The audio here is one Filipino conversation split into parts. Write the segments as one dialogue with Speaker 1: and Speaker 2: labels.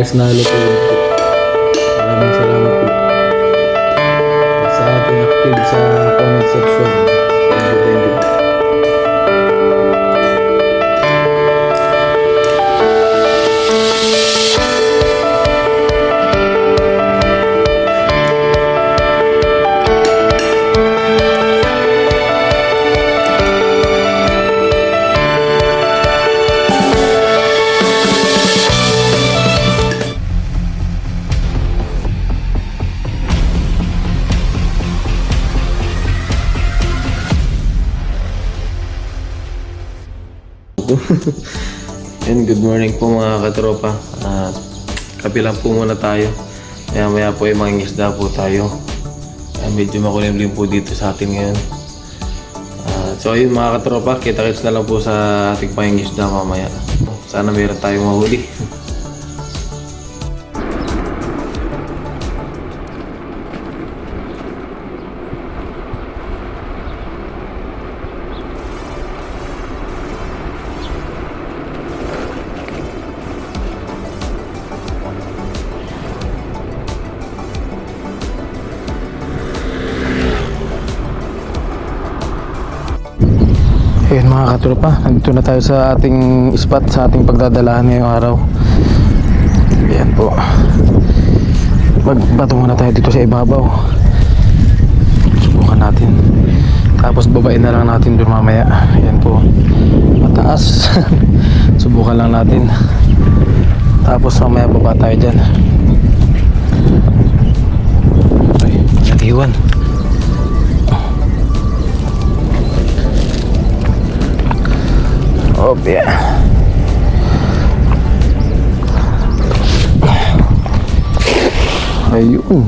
Speaker 1: Guys, nalo po yun po. Maraming salamat po sa ating active sa comment section. Thank you po. And good morning po mga katropa. Kape lang po muna tayo. Maya po ay mangingisda po tayo. Medyo makulimlim po dito sa atin ngayon. So ayun mga katropa, kita-kits na lang po sa ating pangingisda mamaya. Sana mayroon tayong mahuli.
Speaker 2: Ayun mga katropa, nandito na tayo sa ating spot, sa ating pagdadalahan ngayong araw. Ayan po. Magbato muna tayo dito sa ibabaw. Subukan natin. Tapos babain na lang natin doon mamaya. Ayan po. Mataas. Subukan lang natin. Tapos mamaya baba tayo dyan. Ay, natiwan. Oh yeah. Ayun.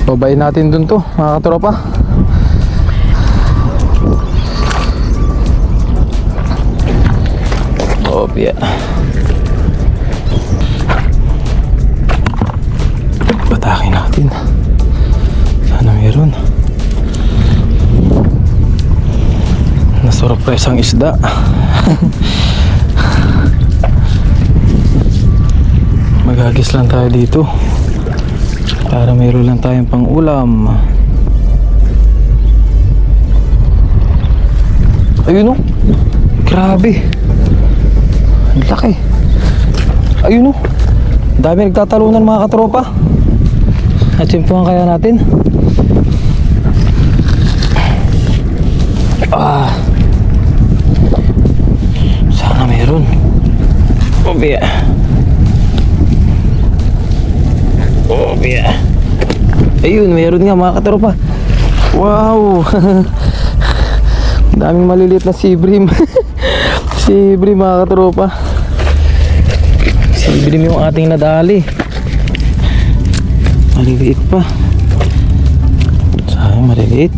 Speaker 2: Babayin natin dun to mga katropa. Oh yeah. Patakin natin. Sana meron. Nasurpresang isda. Magagis lang tayo dito para mayroon lang tayong pang ulam. Ayun o, grabe, ang laki. Ayun o, dami nagtatalunan mga katropa. Atsimpuhan kaya natin. Sana meron. Oh yeah. Oh yeah. Ayun, meron nga mga katropa. Wow. Daming maliliit na sibrim. Sibrim mga katropa. Sibrim yung ating nadali. Maliliit pa. Sayang, maliliit.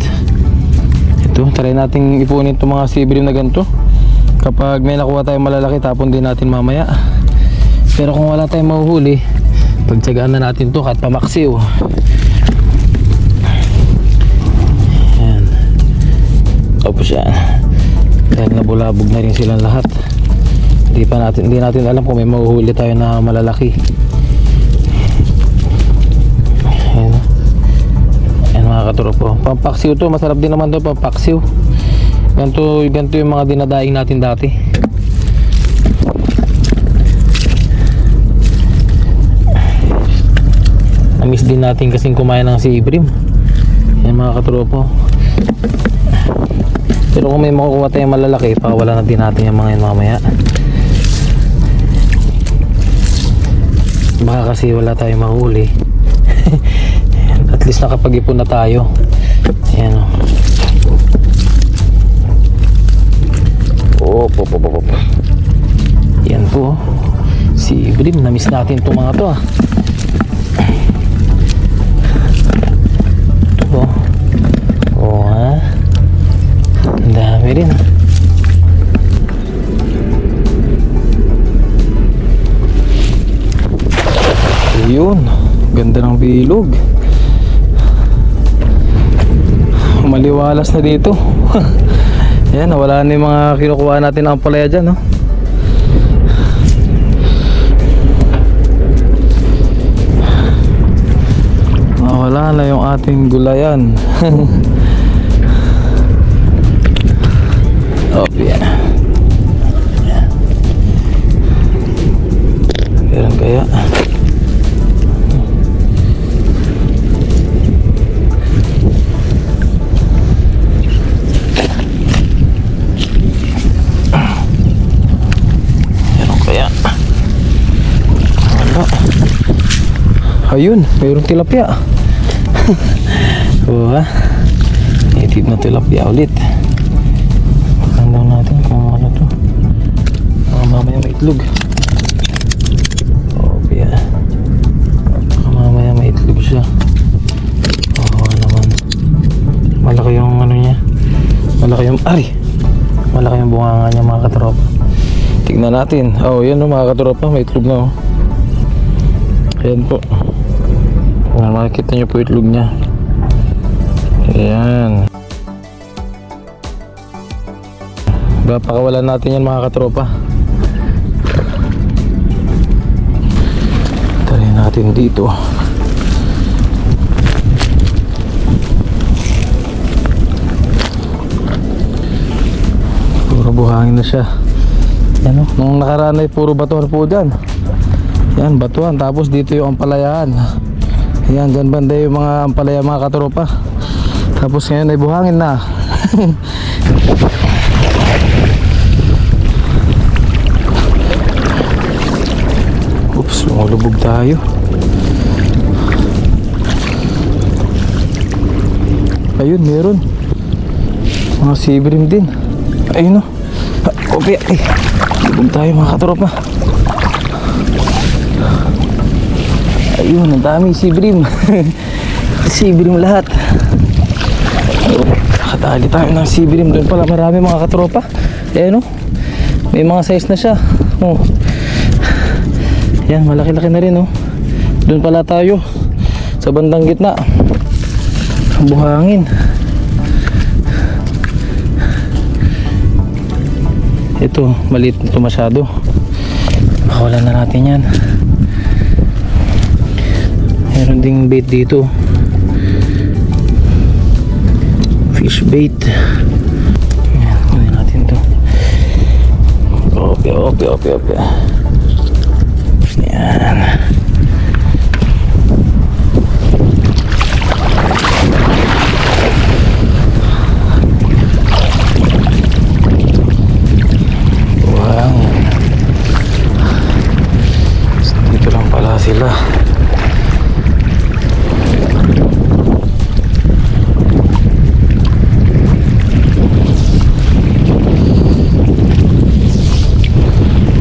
Speaker 2: Ito, try nating ipunin itong mga sibrim na ganito. Kapag may nakuha tayong malalaki, tapon din natin mamaya. Pero kung wala tayong mahuhuli, pagtsagaan na natin to kahit pamaksiw. Ayan. Tapos yan. Dahil nabulabog na rin silang lahat. Hindi natin alam kung may mahuhuli tayo na malalaki. Ayan. Ayan mga katropo. Pampaksiw to, masarap din naman to pampaksiw. Ganito yung mga dinadaing natin dati. Namiss din natin kasing kumain ng sibrim. Yan mga katropo. Pero kung may makukuha tayong malalaki, pakawala na din natin yung mga yan mamaya. Baka kasi wala tayong mahuli. At least nakapag-ipon na tayo. Ayan o. Op. Yan po. Sibrim, namiss natin itong mga to. Ito po. Oo ha. Ang dami rin. Ayun. Ganda ng bilog. Maliwalas na dito. Yan, nawala na yung mga kinukuha natin ang palaya dyan, no? ating gulayan. Opya. Meron kaya? Meron kaya? Wala. Ayun, mayroong tilapia. Wah, native na tilapia ulit. Tingnan natin kung ano to. Mamaya may itlog. Okay. Mamaya may itlog siya. Oo naman. Malaki yung ano niya. Malaki yung malaki yung bunganga niya mga katropa. Tignan natin. Oh, yan mga katropa, may itlog na. Ayan po. Makikita niyo po itlog niya. Ayan. Pakawalan natin yan mga katropa. Tari natin dito. Puro buhangin na siya. Yan o. Nung nakaraan ay puro batuhan po dyan. Yan, batuhan. Tapos dito yung ampalayaan. Yan, dyan banda yung mga ampalaya mga katropa. Tapos ngayon ay buhangin na. Oops, lumulubog tayo. Ayun, meron. Mga sibrim din. Ayun o. Okay, ay. Lubog tayo mga katropa. Ayun, ang dami sibrim. Sibrim lahat. Nakatali tayo ng sibrim. Doon pala marami mga katropa. Ayan o. May mga size na siya. Oh. Yan, malaki-laki na rin oh. Doon pala tayo sa bandang gitna. Buhangin. Ito, maliit na ito masyado. Pakawalan na natin yan. Meron ding bait dito. Fish bait. Yan, kunin natin to. Okay. Yan. Wow. Dito lang pala sila.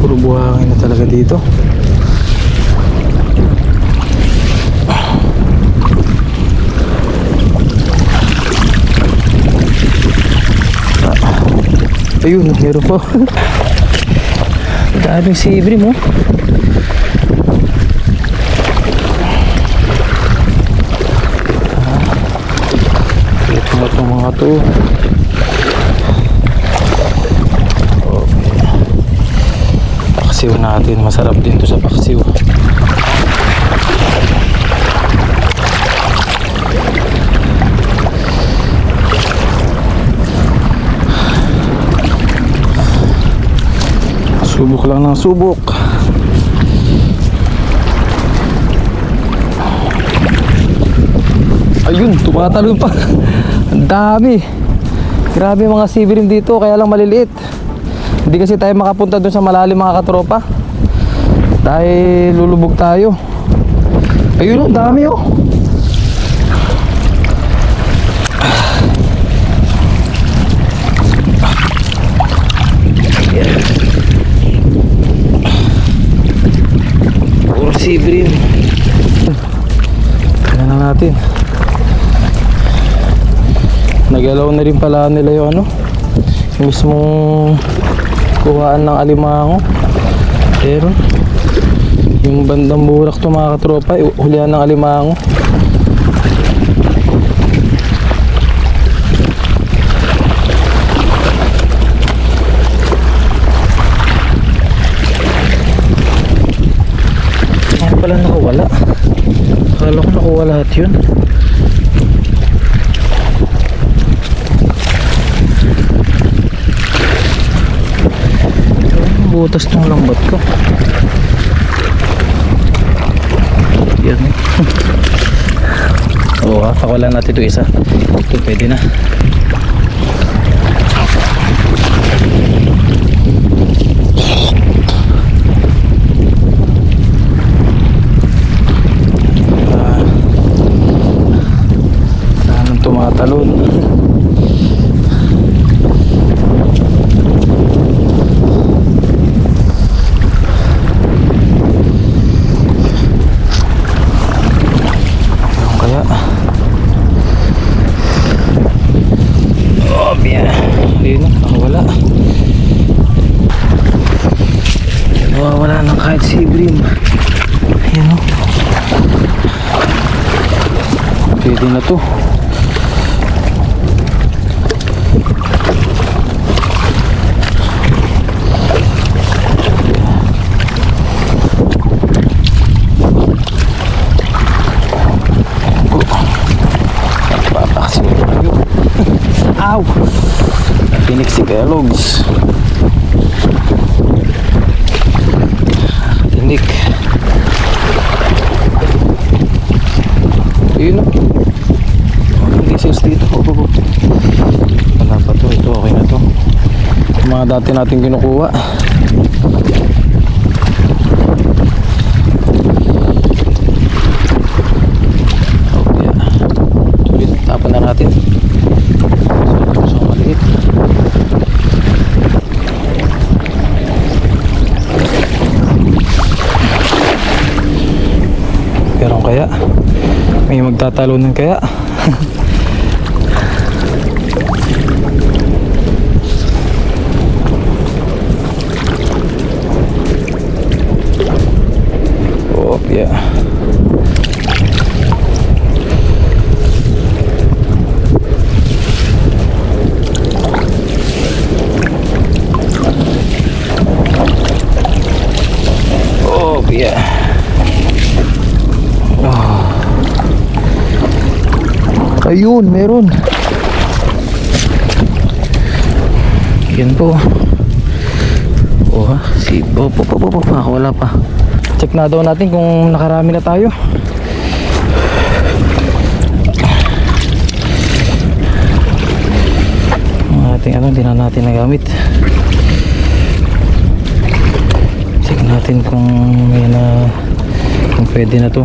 Speaker 2: Puro buhangin na talaga dito. Ayun, meron po. Daming sibrim oh. Ito na itong mga to. Okay. Paksiw natin. Masarap din to sa paksiw. Subok lang ng subok. Ayun, tumatalon pa. Ang dami. Grabe mga sibrim dito, kaya lang maliliit. Hindi kasi tayo makapunta dun sa malalim mga katropa. Dahil lulubog tayo. Ayun, ang dami oh. Sibrim. Tignan na natin. Nagalaw na rin pala nila yung ano, yung mismong kuhaan ng alimango. Pero yung bandang burak to mga katropa, hulihan ng alimango. Pala nakawala. Akala ko nakuha lahat yun. butas ng lambat ko. Yan eh. Oo ha, pakawalan natin ito isa. Ito pwede na. Saan tumatalon? Kaya oh biya ayun na, nakawala nawawala ng kahit si Ibrim. Ayan o, pwede na to. Aw! Napinik si Kellogg's. Tinik. Yun o. Hindi sales dito. Wala pa to. Ito okay na to. Yung mga dati natin kinukuha. Okay. Tuloy. Tapan na natin. Pero kaya may magtatalunan kaya. Oh yeah. Oh yeah. Ayun, meron. Yan po. Oh ha, wala pa. Check na daw natin kung nakarami na tayo. Ang ating ano, hindi na natin nagamit. Check natin kung may na, kung pwede na to.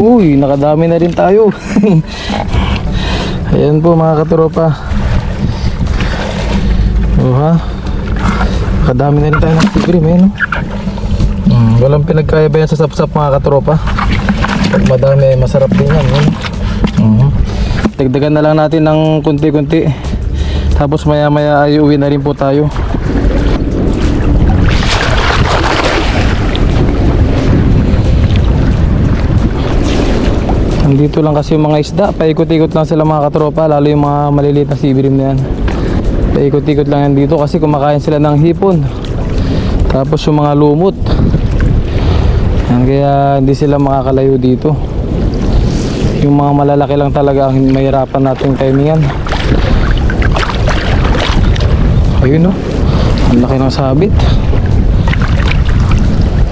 Speaker 2: Uy, nakadami na rin tayo. Ayan po mga katropa. Oh ha, nakadami na rin tayo ng Ibrim eh, no? Walang pinagkaiba yan sa sapsap mga katropa. Pag madami masarap din yan, no? Dagdagan na lang natin ng kunti-kunti. Tapos maya maya ay uwi na rin po tayo. Dito lang kasi yung mga isda, paikot-ikot lang sila mga katropa, lalo yung mga maliliit na Ibrim na yan. Paikot-ikot lang yan dito kasi kumakain sila ng hipon. Tapos yung mga lumot. Yan, kaya hindi sila makakalayo dito. Yung mga malalaki lang talaga ang mahirapan natin timingan. Ayun o, ang laki ng sabit.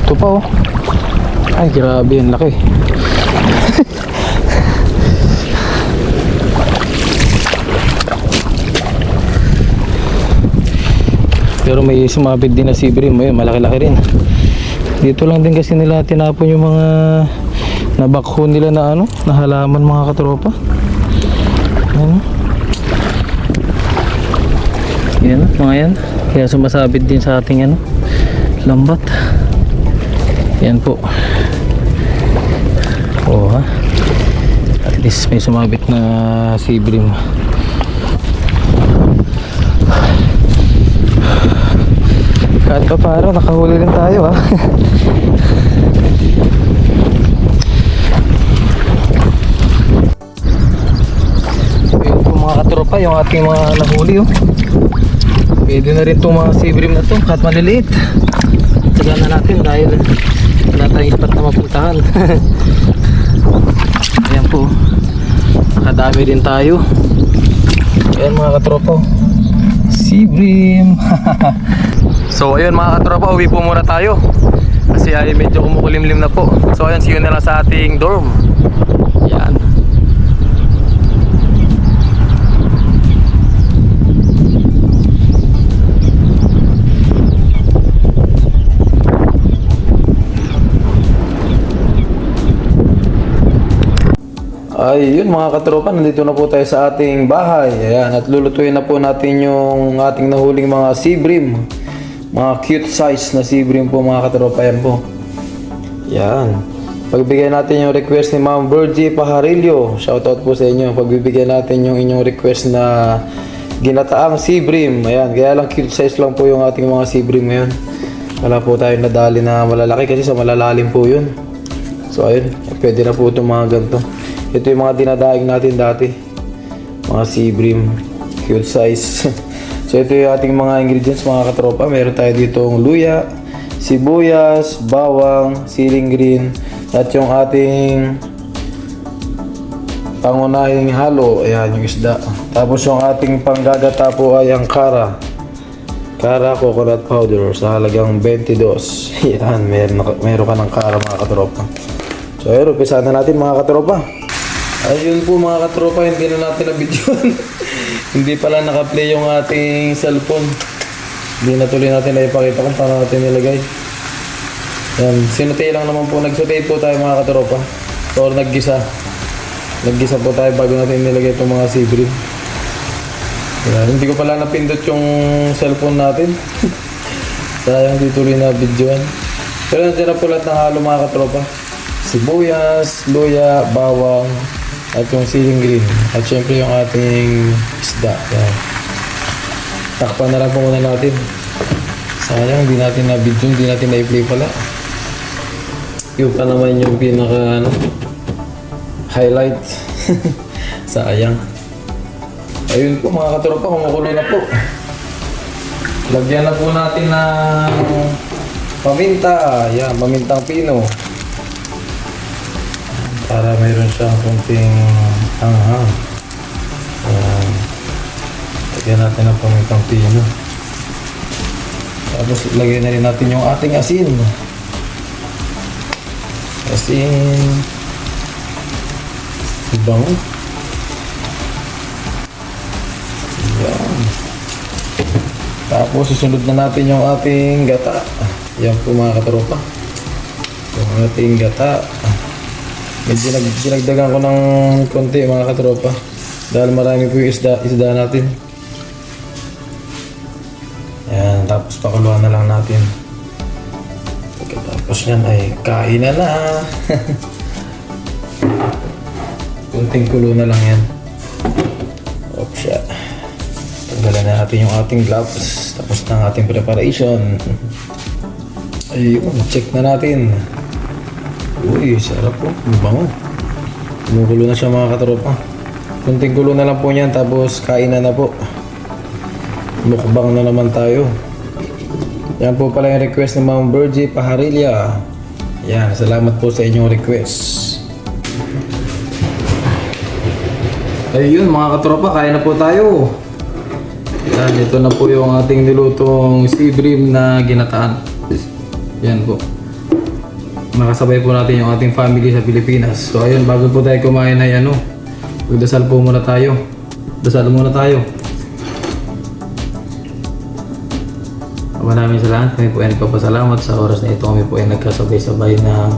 Speaker 2: Ito pa o. Ay grabe, ang laki. Pero may sumabit din na Ibrim, ayun, malaki-laki rin. Dito lang din kasi nila tinapon yung mga nabakho nila na ano, na halaman mga katropa. Ano? Yan, mga yan. Kaya sumasabit din sa ating ano, lambat. Yan po. Oo ha. At least may sumabit na Ibrim. Kahit pa paano, nakahuli rin tayo ha. Ayun po mga katropa, yung ating mga nahuli oh. Pwede na rin itong mga sea bream na to, kahit maliliit. Tsaga na natin dahil wala tayong ispat na mapuntahan. Ayan po, nakadami din tayo. Ayan mga katropa, sea bream. So ayun mga katropa, uwi po muna tayo kasi ay medyo kumukulimlim na po. So ayun, see you na lang sa ating dorm. Yan. Ay, yun mga katropa, nandito na po tayo sa ating bahay. Ayan, at lulutuin na po natin yung ating nahuling mga sea bream. Mga cute size na sea bream po mga katropa, yan po. Yan. Pagbigyan natin yung request ni Ma'am Virgie Pajarillo. Shoutout po sa inyo. Pagbibigyan natin yung inyong request na ginataang sea bream. Ayan, kaya lang cute size lang po yung ating mga sea bream ngayon. Wala po tayong nadali na malalaki kasi sa malalalim po yun. So ayun, pwede na po itong mga ganito. Ito yung mga dinadaing natin dati. Mga sea bream. Cute size. So ito yung ating mga ingredients mga katropa. Meron tayo ditong luya, sibuyas, bawang, siling green, at yung ating pangunahing halo. Ayan yung isda. Tapos yung ating panggagata po ay ang kara. Kara coconut powder sa halagang 22. Yan, meron ka ng kara mga katropa. So ayun, umpisa na natin mga katropa. Ayun po mga katropa, hindi na natin na-videoan. Hindi pala naka-play yung ating cellphone. Hindi na tuloy natin na ipakita kung paano natin nilagay. Yan, sinutay lang naman po. Nagsutay po tayo mga katropa. Or naggisa. Naggisa po tayo bago natin nilagay itong mga sea bream. Yan, hindi ko pala napindot yung cellphone natin. Sayang di tuloy na videoan. Pero nandiyan na po lahat ng halo mga katropa. Sibuyas, luya, bawang, at yung siling green. At syempre yung ating isda. Yan. Takpan na lang po muna natin. Sayang, hindi natin na-video, hindi natin na-play pala. Yung pa naman yung pinaka highlight. Sayang. Ayun po mga katropa, kumukulo na po. Lagyan na po natin ng paminta. Yan, pamintang pino. Para mayroon siyang kunting anghang. Lagyan natin ang pamintang pino. Tapos lagyan na rin natin yung ating asin. Asin. Bango. Yan. Tapos susunod na natin yung ating gata. Yan po mga katropa. Yung ating gata. Medyo dinagdagan ko ng konti mga katropa dahil marami po yung isda natin. Ayan, tapos pakuluan na lang natin. Pagkatapos yan ay kain na na. Kunting kulo na lang yan. Opsya. Tanggalan na natin yung ating gloves. Tapos na ang ating preparation. Ayun, check na natin. Uy, sarap po. Bango. Kumukulo na siya mga katropa. Kunting kulo na lang po niyan, tapos kain na po. Mukbang na naman tayo. Yan po pala yung request ng Ma'am Virgie Pajarillo. Yan, salamat po sa inyong request. Ayun mga katropa, kain na po tayo. Yan, ito na po yung ating nilutong sea bream na ginataan. Yan po. Makasabay po natin yung ating family sa Pilipinas. So ayun, bago po tayo kumain ay magdasal po muna tayo. Dasal muna tayo. Maraming salamat. Kami po ay nagpapasalamat sa oras na ito. Kami po ay nagkasabay-sabay ng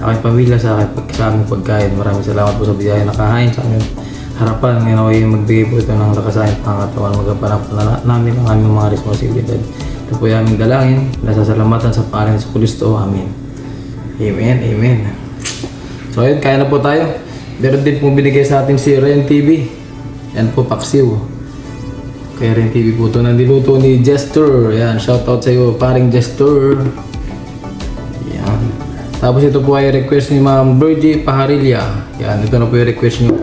Speaker 2: aking pamilya sa aming pagkain. Maraming salamat po sa biyaya na kahain sa aming harapan. Ngayon ay magbigay po ito ng lakasayan pangatawan. Magapanap na namin ang aming mga responsibilidad. Ito po ay aming dalangin. Nasasalamatan sa pangalan sa Kristo. Amen. Amen. Amen. So ayun, kaya na po tayo. Meron din pong binigay sa ating si Ren TV. Yan po, paksiw. Kaya Ren TV po ito. Nandiluto ni Jester. Yan, shoutout sa iyo, paring Jester. Yan. Tapos ito po ay request ni Ma'am Virgie Pajarillo. Yan, ito na po yung request niyo.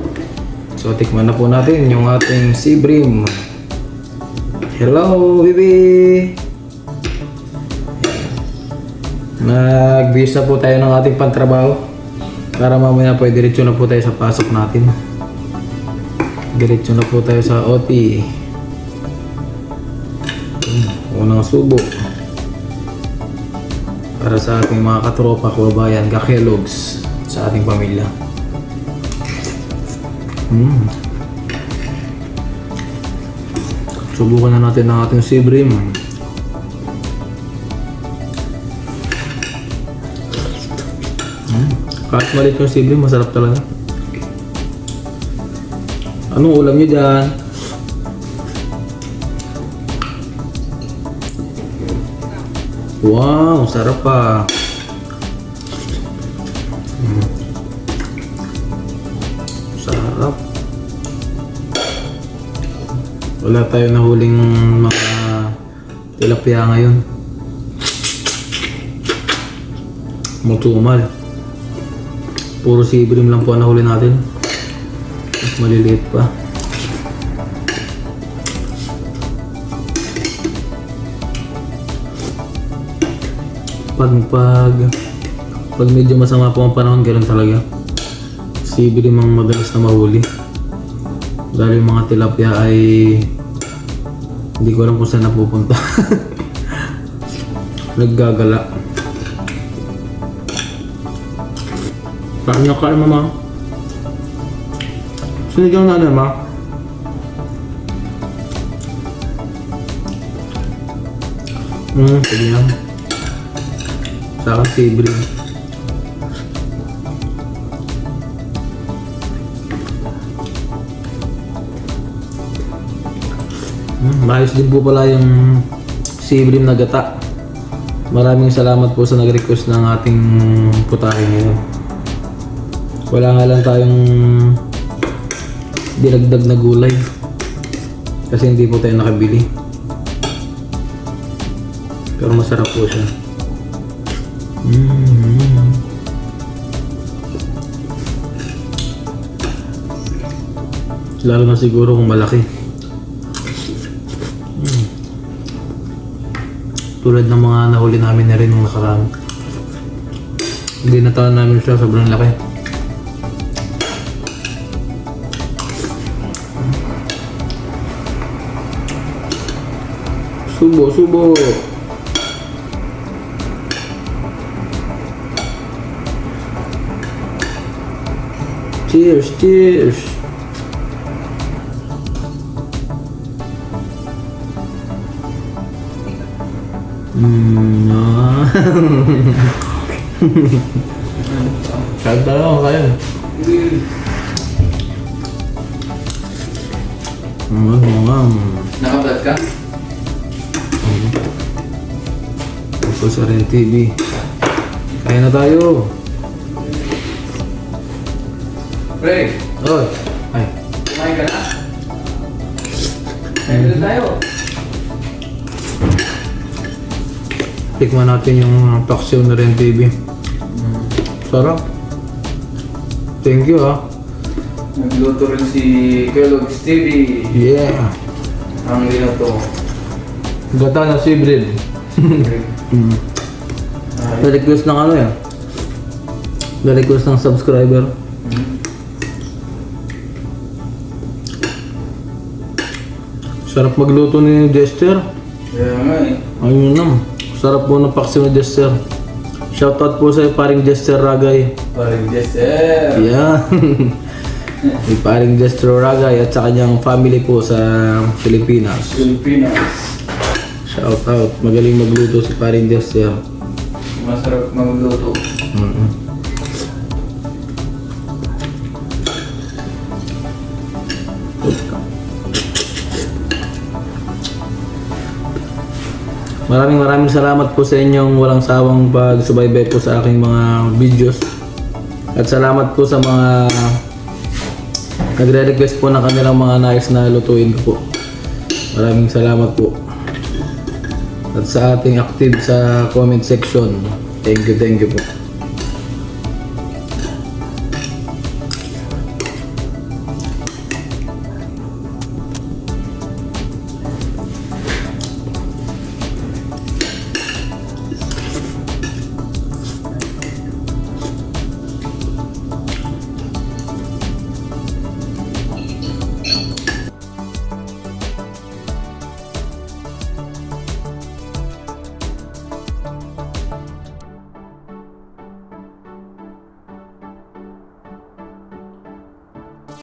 Speaker 2: So tikman na po natin yung ating sea bream. Hello, baby! Nag-bis na po tayo ng ating pantrabaho para mamaya po diretso na po tayo sa pasok natin. Diretso na po tayo sa OT. Unang subo para sa ating mga katropa, kababayan, kakelogs sa ating pamilya. Subukan na natin ang ating sibrim. Kahit maliit yung sibrim, masarap talaga. Anong ulam nyo dyan? Wow, sarap pa. Sarap. Wala tayo nahuling mga tilapia ngayon. Mutumal. Puro sibrim lang po ang nahuli natin. Mas maliliit pa. Pag medyo masama po ang panahon, ganoon talaga. Sibrim ang madalas na mahuli. Dahil yung mga tilapia ay hindi ko alam kung saan napupunta. Naggagala. Kain na kain, mama. Sinigang na ma. Sige yan. Sa akin sibrim. Maayos din po pala yung sibrim na gata. Maraming salamat po sa nag-request ng ating putahe ngayon. Wala nga lang tayong dinagdag na gulay kasi hindi po tayo nakabili. Pero masarap po siya. Lalo na siguro kung malaki. Tulad ng mga nahuli namin na rin nung nakaraan. Hindi natawan namin siya, sobrang laki. Subo, subo! Cheers, cheers! Kahit talaga kayo.
Speaker 1: Nakablog ka?
Speaker 2: Ito sa Ren TV. Kaya na tayo.
Speaker 1: Pre,
Speaker 2: Oh, ay.
Speaker 1: kumain ka na? Kain na tayo.
Speaker 2: Tikman natin yung paksiw na Ren TV. Sarap. Thank you
Speaker 1: Nagluto rin si Kellogg's TV.
Speaker 2: Yeah.
Speaker 1: Ang linato.
Speaker 2: Gata na sibrim. Na-request ng ano yan? Na-request ng subscriber. Sarap magluto ni Jester.
Speaker 1: Kaya nga eh.
Speaker 2: Ayun na. Sarap po ng paksiw ni Jester. Shoutout po sa paring Jester Ragay.
Speaker 1: Parang Jester.
Speaker 2: Yeah. May paring Jester Ragay at sa kanyang family po sa Pilipinas.
Speaker 1: Pilipinas.
Speaker 2: Shoutout. Magaling magluto si paring Jester.
Speaker 1: Masarap magluto.
Speaker 2: Maraming salamat po sa inyong walang sawang pagsubaybay po sa aking mga videos. At salamat po sa mga nagre-request po ng kanilang mga nais na lutuin ko po. Maraming salamat po. At sa ating active sa comment section. Thank you po.